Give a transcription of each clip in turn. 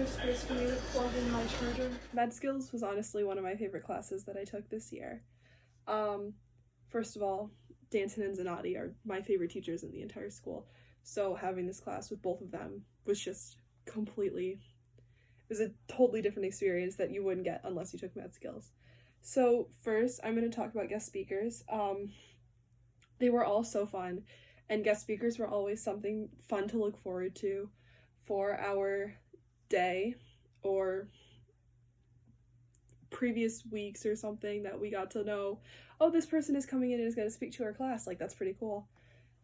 there's space for me to plug in my charger. Med Skills was honestly one of my favorite classes that I took this year. First of all, Danton and Zanotti are my favorite teachers in the entire school. So having this class with both of them was just it was a totally different experience that you wouldn't get unless you took Med Skills. So first, I'm going to talk about guest speakers. They were all so fun, and guest speakers were always something fun to look forward to for our day or previous weeks or something, that we got to know, oh, this person is coming in and is going to speak to our class. Like, that's pretty cool.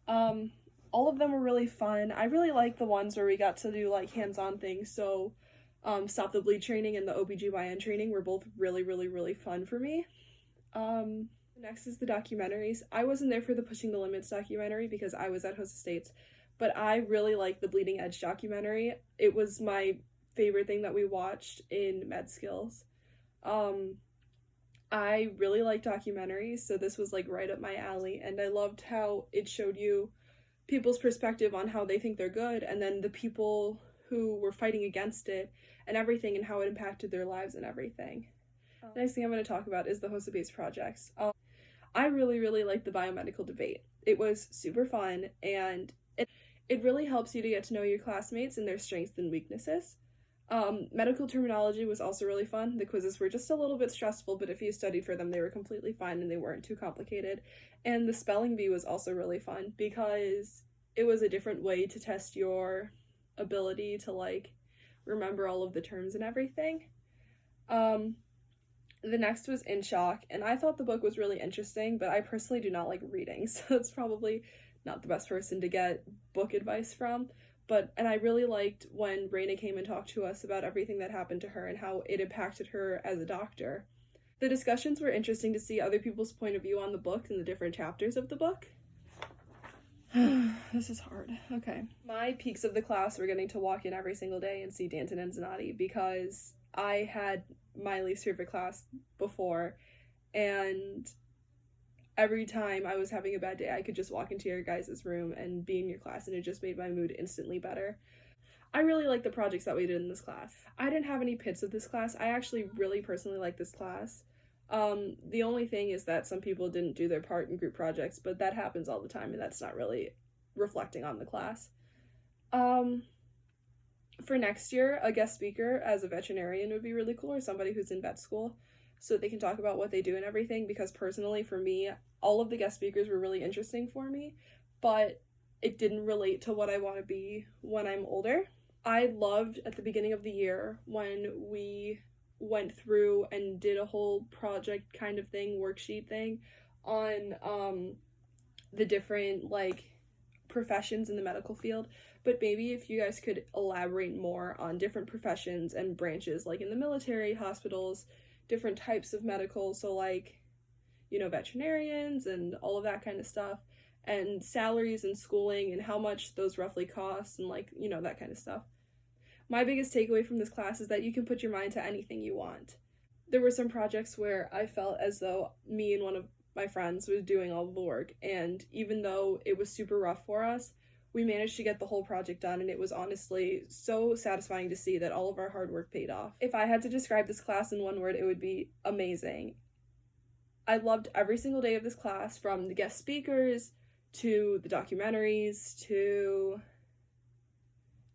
All of them were really fun. I really like the ones where we got to do like hands-on things. So Stop the Bleed training and the OBGYN training were both really, really, really fun for me. Next is the documentaries. I wasn't there for the Pushing the Limits documentary because I was at Host Estates, but I really liked the Bleeding Edge documentary. It was my favorite thing that we watched in Med Skills. I really like documentaries, so this was like right up my alley, and I loved how it showed you people's perspective on how they think they're good, and then the people who were fighting against it and everything, and how it impacted their lives and everything. The next thing I'm going to talk about is the HOSA-based projects. I really, really liked the biomedical debate. It was super fun, and it really helps you to get to know your classmates and their strengths and weaknesses. Medical terminology was also really fun. The quizzes were just a little bit stressful, but if you studied for them, they were completely fine and they weren't too complicated. And the spelling bee was also really fun because it was a different way to test your ability to like remember all of the terms and everything. The next was In Shock, and I thought the book was really interesting, but I personally do not like reading, so it's probably not the best person to get book advice from. And I really liked when Raina came and talked to us about everything that happened to her and how it impacted her as a doctor. The discussions were interesting to see other people's point of view on the book and the different chapters of the book. This is hard. Okay. My peaks of the class were getting to walk in every single day and see Danton and Zanotti because I had my least favorite class before, and every time I was having a bad day, I could just walk into your guys' room and be in your class, and it just made my mood instantly better. I really liked the projects that we did in this class. I didn't have any pits of this class. I actually really personally like this class. The only thing is that some people didn't do their part in group projects, but that happens all the time, and that's not really reflecting on the class. For next year, a guest speaker as a veterinarian would be really cool, or somebody who's in vet school, so they can talk about what they do and everything, because personally, for me, all of the guest speakers were really interesting for me, but it didn't relate to what I want to be when I'm older. I loved at the beginning of the year when we went through and did a whole project kind of thing, worksheet thing, on the different like professions in the medical field, but maybe if you guys could elaborate more on different professions and branches, like in the military, hospitals, different types of medical, so like, you know, veterinarians and all of that kind of stuff, and salaries and schooling and how much those roughly cost, and like, you know, that kind of stuff. My biggest takeaway from this class is that you can put your mind to anything you want. There were some projects where I felt as though me and one of my friends was doing all the work, and even though it was super rough for us, we managed to get the whole project done, and it was honestly so satisfying to see that all of our hard work paid off. If I had to describe this class in one word, it would be amazing. I loved every single day of this class, from the guest speakers to the documentaries to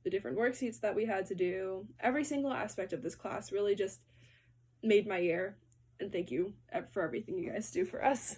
the different worksheets that we had to do. Every single aspect of this class really just made my year, and thank you for everything you guys do for us.